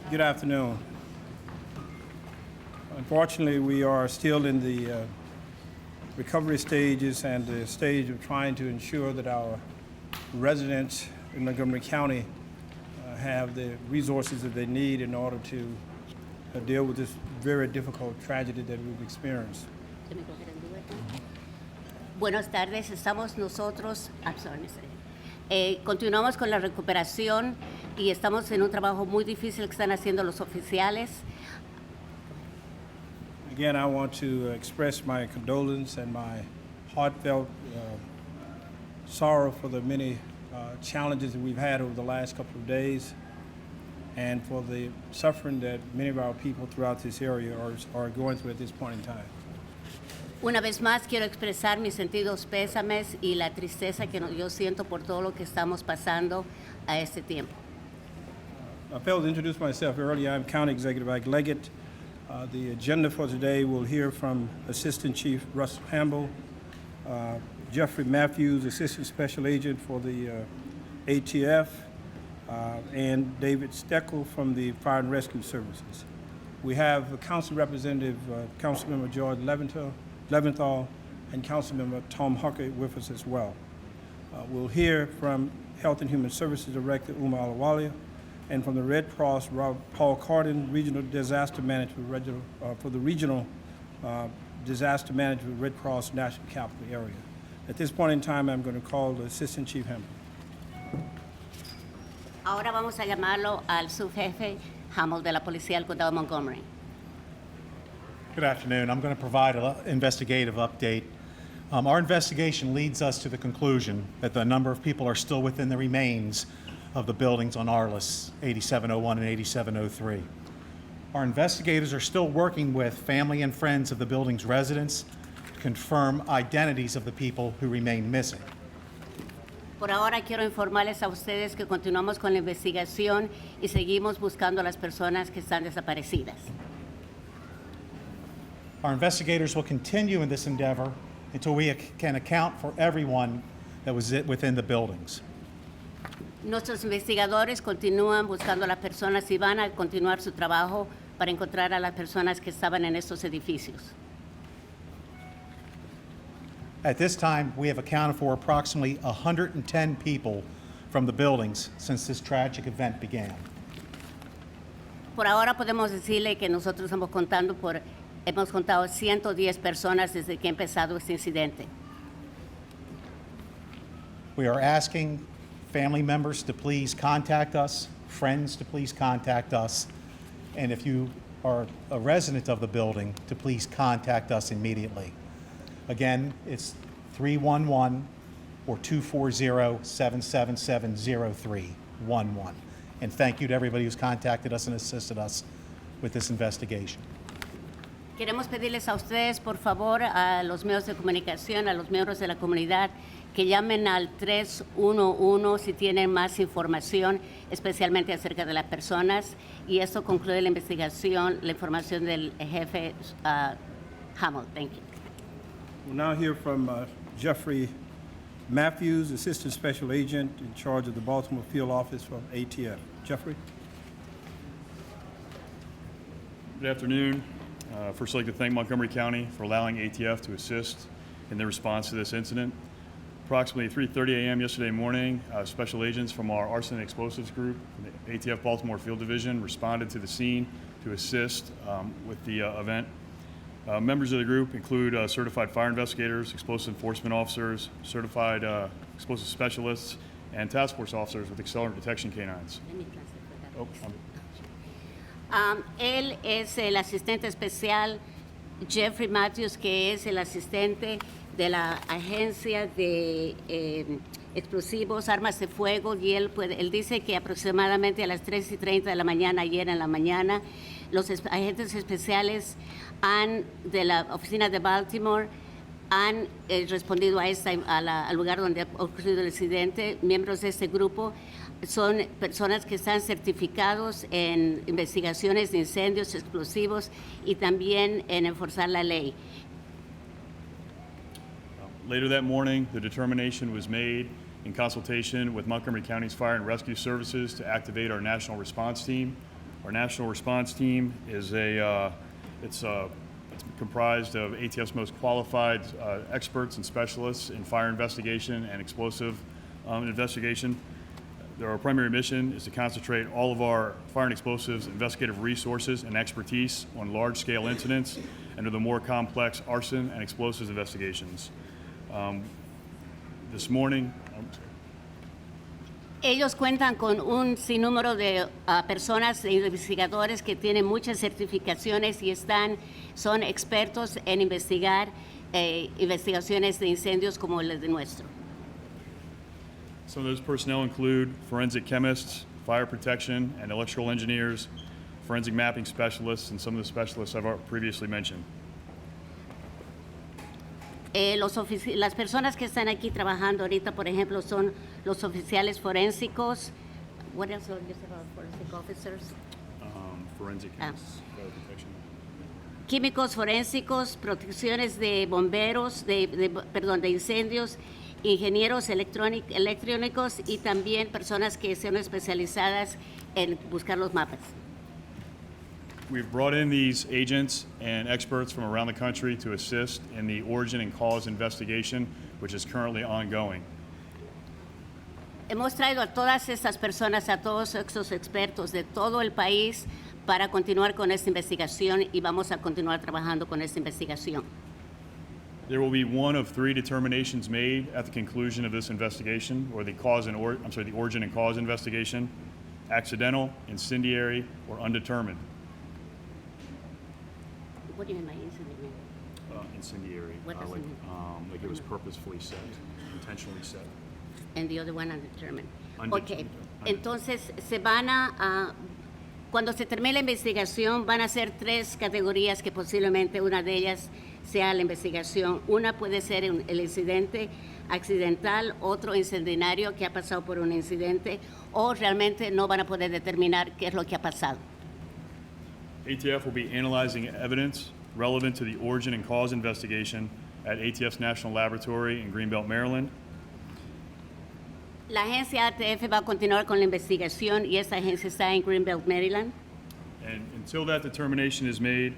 Good afternoon. Unfortunately, we are still in the recovery stages and the stage of trying to ensure that our residents in Montgomery County have the resources that they need in order to deal with this very difficult tragedy that we've experienced. Buenas tardes, estamos nosotros, continuamos con la recuperación y estamos en un trabajo muy difícil que están haciendo los oficiales. Again, I want to express my condolence and my heartfelt sorrow for the many challenges that we've had over the last couple of days and for the suffering that many of our people throughout this area are going through at this point in time. Una vez más quiero expresar mis sentidos pésames y la tristeza que yo siento por todo lo que estamos pasando a este tiempo. I failed to introduce myself earlier. I'm County Executive Leggett. The agenda for today will hear from Assistant Chief Russ Campbell, Jeffrey Matthews, Assistant Special Agent for the ATF, and David Steckel from the Fire and Rescue Services. We have Council Representative Councilmember George Leventhal and Councilmember Tom Huckett with us as well. We'll hear from Health and Human Services Director Uma Alawalia and from the Red Cross, Paul Cardin, Regional Disaster Management for the Regional Disaster Management Red Cross National Capital Area. At this point in time, I'm going to call the Assistant Chief Hamill. Ahora vamos a llamarlo al subjefe Hamill de la Policía del Condado de Montgomery. Good afternoon. I'm going to provide an investigative update. Our investigation leads us to the conclusion that the number of people are still within the remains of the buildings on Arliss, 8701 and 8703. Our investigators are still working with family and friends of the building's residents to confirm identities of the people who remain missing. Por ahora quiero informarles a ustedes que continuamos con la investigación y seguimos buscando a las personas que están desaparecidas. Our investigators will continue in this endeavor until we can account for everyone that was within the buildings. Nuestros investigadores continúan buscando a las personas y van a continuar su trabajo para encontrar a las personas que estaban en estos edificios. At this time, we have accounted for approximately 110 people from the buildings since this tragic event began. Por ahora podemos decirle que nosotros hemos contado 110 personas desde que ha empezado este incidente. We are asking family members to please contact us, friends to please contact us, and if you are a resident of the building, to please contact us immediately. Again, it's 311 or 240-777-0311. And thank you to everybody who's contacted us and assisted us with this investigation. Queremos pedirles a ustedes, por favor, a los medios de comunicación, a los miembros de la comunidad, que llamen al 311 si tienen más información, especialmente acerca de las personas. Y esto concluye la investigación, la información del jefe Hamill. Thank you. We'll now hear from Jeffrey Matthews, Assistant Special Agent in charge of the Baltimore Field Office from ATF. Jeffrey? Good afternoon. First, I'd like to thank Montgomery County for allowing ATF to assist in their response to this incident. Approximately 3:30 a.m. yesterday morning, special agents from our Arson and Explosives Group, the ATF Baltimore Field Division, responded to the scene to assist with the event. Members of the group include certified fire investigators, explosive enforcement officers, certified explosive specialists, and task force officers with accelerant detection canines. Él es el asistente especial Jeffrey Matthews, que es el asistente de la agencia de explosivos, armas de fuego, y él dice que aproximadamente a las 3:30 de la mañana, ayer en la mañana, los agentes especiales de la oficina de Baltimore han respondido al lugar donde ha ocurrido el incidente. Miembros de este grupo son personas que están certificados en investigaciones de incendios explosivos y también en enforzar la ley. Later that morning, the determination was made in consultation with Montgomery County's Fire and Rescue Services to activate our national response team. Our national response team is it's comprised of ATF's most qualified experts and specialists in fire investigation and explosive investigation. Our primary mission is to concentrate all of our fire and explosives investigative resources and expertise on large-scale incidents and to the more complex arson and explosives investigations. This morning, Ellos cuentan con un sinnúmero de personas e investigadores que tienen muchas certificaciones y son expertos en investigar investigaciones de incendios como el de nuestro. some of those personnel include forensic chemists, fire protection and electrical engineers, forensic mapping specialists, and some of the specialists I've previously mentioned. Las personas que están aquí trabajando ahorita, por ejemplo, son los oficiales forensicos. What else are you saying about forensic officers? Forensic chemists, fire protection. Químicos forensicos, protecciones de bomberos, de incendios, ingenieros electrónicos y también personas que sean especializadas en buscar los mapas. We've brought in these agents and experts from around the country to assist in the origin and cause investigation, which is currently ongoing. Hemos traído a todas estas personas, a todos estos expertos de todo el país para continuar con esta investigación y vamos a continuar trabajando con esta investigación. There will be one of three determinations made at the conclusion of this investigation, or the origin and cause investigation: accidental, incendiary, or undetermined. What do you mean by incident? Incendiary, What does it mean? like it was purposefully set, intentionally set. And the other one undetermined. Okay, Undetermined. entonces cuando se termine la investigación van a ser tres categorías que posiblemente una de ellas sea la investigación. Una puede ser el incidente accidental, otro incendiario que ha pasado por un incidente, o realmente no van a poder determinar qué es lo que ha pasado. ATF will be analyzing evidence relevant to the origin and cause investigation at ATF's National Laboratory in Greenbelt, Maryland. La agencia ATF va a continuar con la investigación y esta agencia está en Greenbelt, Maryland. And until that determination is made,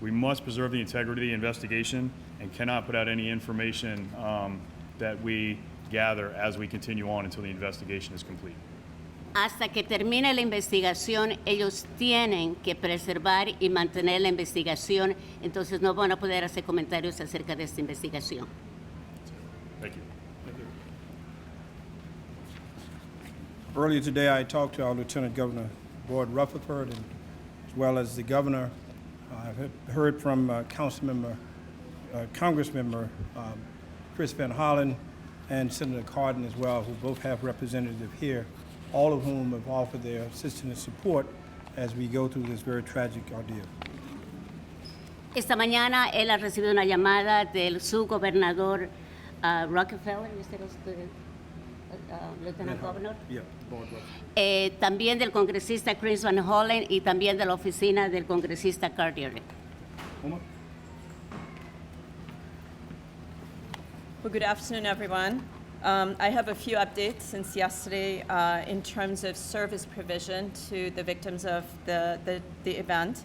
we must preserve the integrity of the investigation and cannot put out any information that we gather as we continue on until the investigation is complete. Hasta que termine la investigación, ellos tienen que preservar y mantener la investigación, entonces no van a poder hacer comentarios acerca de esta investigación. Thank you. Earlier today, I talked to our Lieutenant Governor, Boyd Rutherford, and as well as the governor. I've heard from Congressmember Chris Van Hollen and Senator Cardin as well, who both have representatives here, all of whom have offered their assistance and support as we go through this very tragic ordeal. Esta mañana él ha recibido una llamada del subgobernador Rockefeller, Lieutenant Governor, Yeah, Boyd Rutherford. también del congresista Chris Van Hollen y también de la oficina del congresista Cartier. Uma? Well, good afternoon, everyone. I have a few updates since yesterday in terms of service provision to the victims of the event.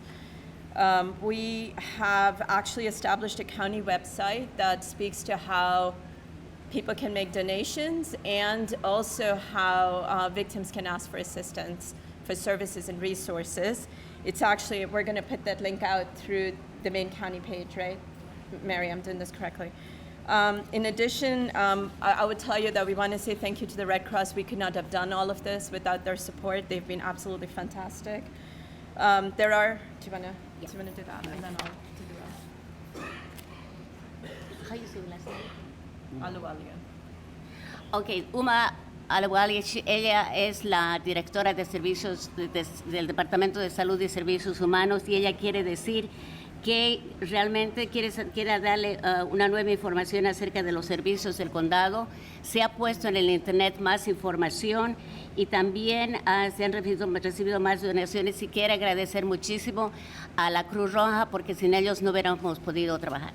We have actually established a county website that speaks to how people can make donations and also how victims can ask for assistance for services and resources. It's actually, we're going to put that link out through the main county page, right? Mary, I'm doing this correctly. In addition, I would tell you that we want to say thank you to the Red Cross. We could not have done all of this without their support. They've been absolutely fantastic. Do you want to do that? And then I'll do the rest. How you say last name? Aluwalia. Ok, Uma Alawali, ella es la directora de servicios del Departamento de Salud y Servicios Humanos y ella quiere decir que realmente quiere darle una nueva información acerca de los servicios del condado. Se ha puesto en el internet más información y también se han recibido más donaciones y quiere agradecer muchísimo a la Cruz Roja porque sin ellos no hubiéramos podido trabajar.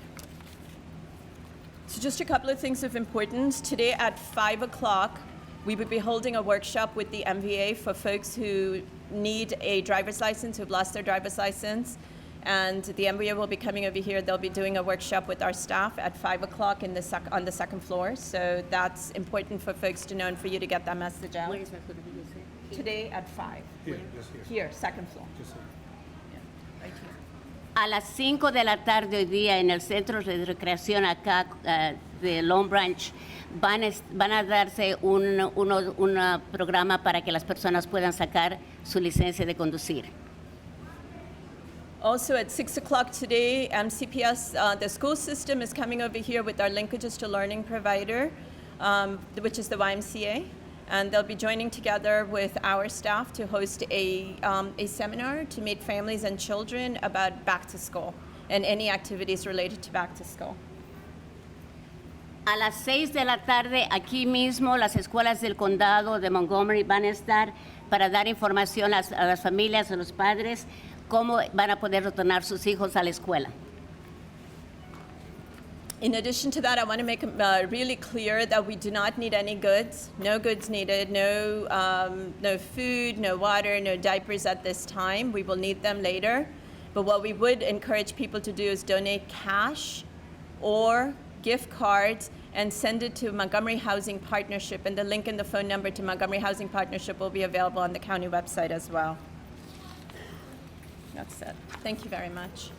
So just a couple of things of importance. Today at 5 o'clock, We would be holding a workshop with the MVA for folks who need a driver's license, who've lost their driver's license. And the MVA will be coming over here. They'll be doing a workshop with our staff at 5 o'clock on the second floor. So that's important for folks to know and for you to get that message out. Where is that going to be, you said? Today at 5. Here, just here. Here, second floor. Just here. Right here. A las 5 de la tarde hoy día en el centro de recreación acá de Long Branch van a darse un programa para que las personas puedan sacar su licencia de conducir. Also at 6 o'clock today, MCPS, the school system is coming over here with our linkages to learning provider, which is the YMCA. And they'll be joining together with our staff to host a seminar to meet families and children about back to school and any activities related to back to school. A las 6 de la tarde, aquí mismo, las escuelas del condado de Montgomery van a estar para dar información a las familias, a los padres, cómo van a poder retornar sus hijos a la escuela. In addition to that, I want to make really clear that we do not need any goods. No goods needed, no food, no water, no diapers at this time. We will need them later. But what we would encourage people to do is donate cash or gift cards and send it to Montgomery Housing Partnership. And the link and the phone number to Montgomery Housing Partnership will be available on the county website as well. That's it. Thank you very much.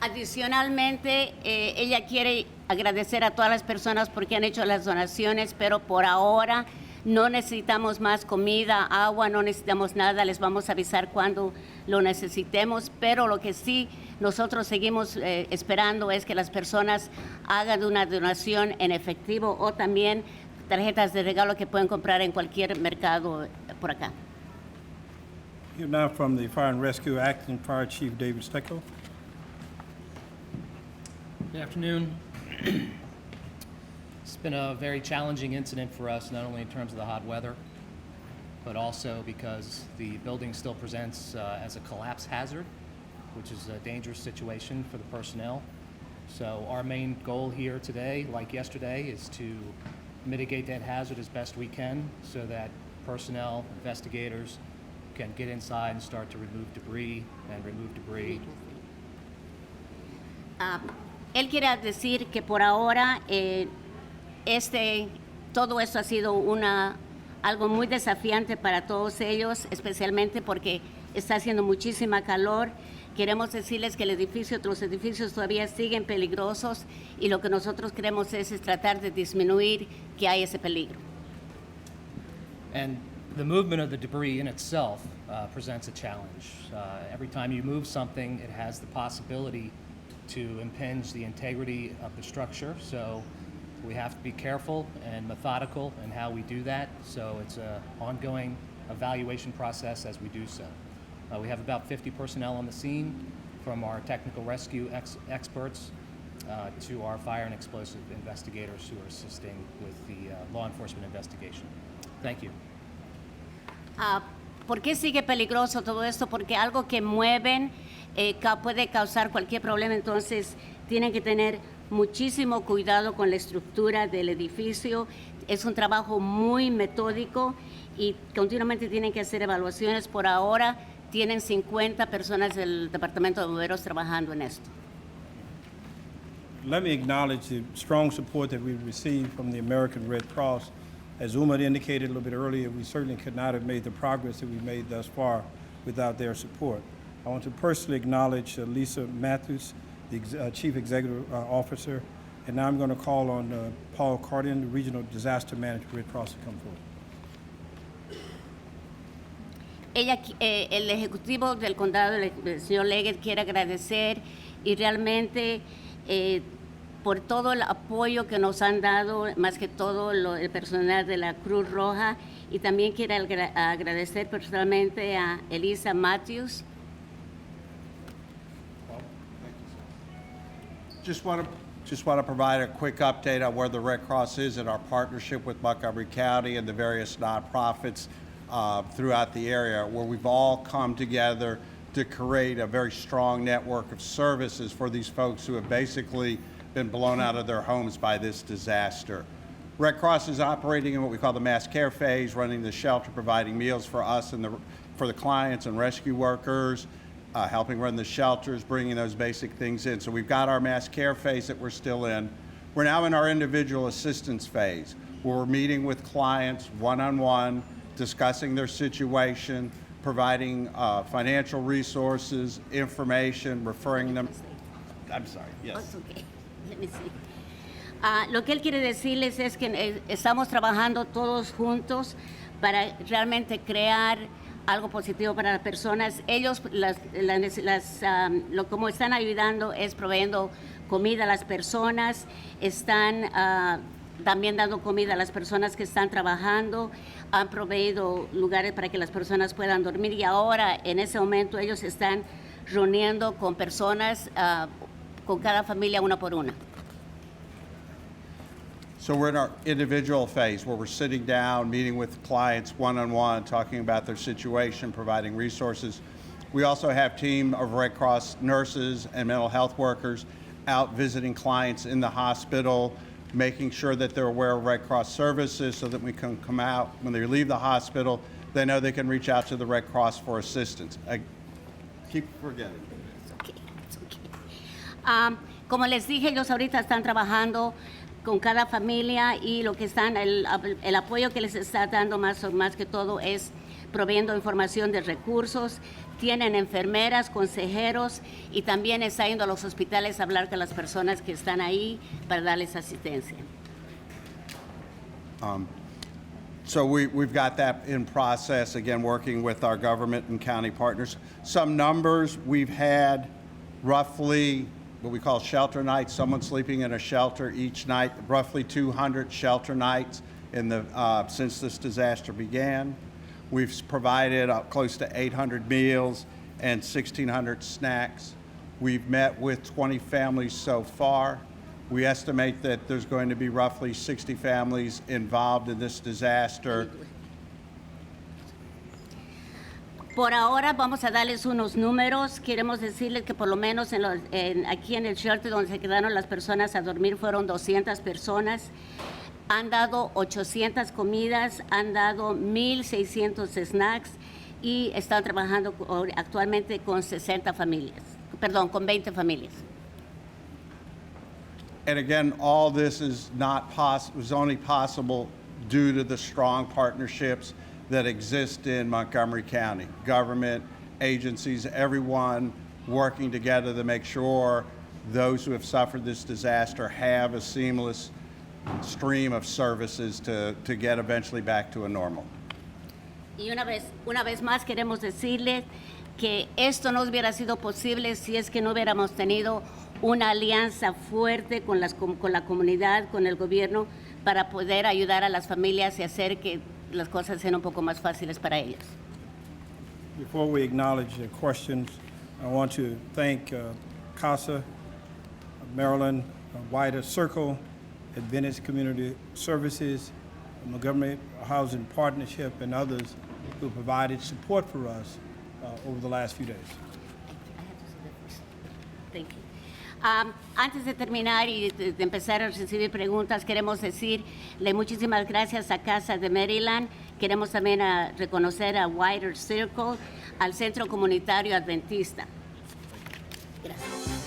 Adicionalmente, ella quiere agradecer a todas las personas porque han hecho las donaciones, pero por ahora no necesitamos más comida, agua, no necesitamos nada. Les vamos a avisar cuando lo necesitemos, pero lo que sí nosotros seguimos esperando es que las personas hagan una donación en efectivo o también tarjetas de regalo que pueden comprar en cualquier mercado por acá. Here now from the Fire and Rescue Acting Fire Chief David Steckel. Good afternoon. It's been a very challenging incident for us, not only in terms of the hot weather, but also because the building still presents as a collapse hazard, which is a dangerous situation for the personnel. So our main goal here today, like yesterday, is to mitigate that hazard as best we can so that personnel, investigators, can get inside and start to remove debris Él quiere decir que por ahora todo esto ha sido algo muy desafiante para todos ellos, especialmente porque está haciendo muchísima calor. Queremos decirles que los edificios todavía siguen peligrosos y lo que nosotros queremos es tratar de disminuir que hay ese peligro. And the movement of the debris in itself presents a challenge. Every time you move something, it has the possibility to impinge the integrity of the structure. So we have to be careful and methodical in how we do that. So it's an ongoing evaluation process as we do so. We have about 50 personnel on the scene, from our technical rescue experts to our fire and explosive investigators who are assisting with the law enforcement investigation. Thank you. ¿Por qué sigue peligroso todo esto? Porque algo que mueven puede causar cualquier problema, entonces tienen que tener muchísimo cuidado con la estructura del edificio. Es un trabajo muy metódico y continuamente tienen que hacer evaluaciones. Por ahora tienen 50 personas del Departamento de Bomberos trabajando en esto. Let me acknowledge the strong support that we've received from the American Red Cross. As Uma indicated a little bit earlier, we certainly could not have made the progress that we've made thus far without their support. I want to personally acknowledge Lisa Matthews, the Chief Executive Officer, and now I'm going to call on Paul Carden, the Regional Disaster Manager for Red Cross, to come forward. El ejecutivo del condado, el señor Leggett, quiere agradecer y realmente por todo el apoyo que nos han dado, más que todo el personal de la Cruz Roja, y también quiere agradecer personalmente a Elisa Matthews. Just want to provide a quick update on where the Red Cross is in our partnership with Montgomery County and the various nonprofits throughout the area, where we've all come together to create a very strong network of services for these folks who have basically been blown out of their homes by this disaster. Red Cross is operating in what we call the mass care phase, running the shelter, providing meals for us and for the clients and rescue workers, helping run the shelters, bringing those basic things in. So we've got our mass care phase that we're still in. We're now in our individual assistance phase, where we're meeting with clients one-on-one, discussing their situation, providing financial resources, information, referring them. I'm sorry, yes. Oh, it's okay. Let me see. Lo que él quiere decirles es que estamos trabajando todos juntos para realmente crear algo positivo para las personas. Ellos, como están ayudando es proveyendo comida a las personas, están también dando comida a las personas que están trabajando, han proveído lugares para que las personas puedan dormir y ahora en ese momento ellos están reuniendo con personas, con cada familia una por una. So we're in our individual phase where we're sitting down, meeting with clients one-on-one, talking about their situation, providing resources. We also have a team of Red Cross nurses and mental health workers out visiting clients in the hospital, making sure that they're aware of Red Cross services so that we can come out, when they leave the hospital, they know they can reach out to the Red Cross for assistance. I keep forgetting. It's okay. Como les dije, ellos ahorita están trabajando con cada familia y lo que están, el apoyo que les está dando más que todo es proveyendo información de recursos, tienen enfermeras, consejeros y también está yendo a los hospitales a hablar con las personas que están ahí para darles asistencia. So we've got that in process, again, working with our government and county partners. Some numbers, we've had roughly what we call shelter nights, someone sleeping in a shelter each night, roughly 200 shelter nights since this disaster began. We've provided close to 800 meals and 1,600 snacks. We've met with 20 families so far. We estimate that there's going to be roughly 60 families involved in this disaster. Por ahora vamos a darles unos números. Queremos decirles que por lo menos aquí en el shelter donde se quedaron las personas a dormir fueron 200 personas. Han dado 800 comidas, han dado 1,600 snacks y están trabajando actualmente con 60 familias, perdón, con 20 familias. And again, all this is was only possible due to the strong partnerships that exist in Montgomery County. Government, agencies, everyone working together to make sure those who have suffered this disaster have a seamless stream of services to get eventually back to a normal. Y una vez más queremos decirles que esto no hubiera sido posible si es que no hubiéramos tenido una alianza fuerte con la comunidad, con el gobierno, para poder ayudar a las familias y hacer que las cosas sean un poco más fáciles para ellos. Before we acknowledge the questions, I want to thank CASA, Maryland, Wider Circle, Adventist Community Services, Montgomery Housing Partnership, and others who provided support for us over the last few days. Thank you. Antes de terminar y de empezar a recibir preguntas, queremos decirle muchísimas gracias a Casa de Maryland. Queremos también reconocer a Wider Circle, al Centro Comunitario Adventista. Gracias.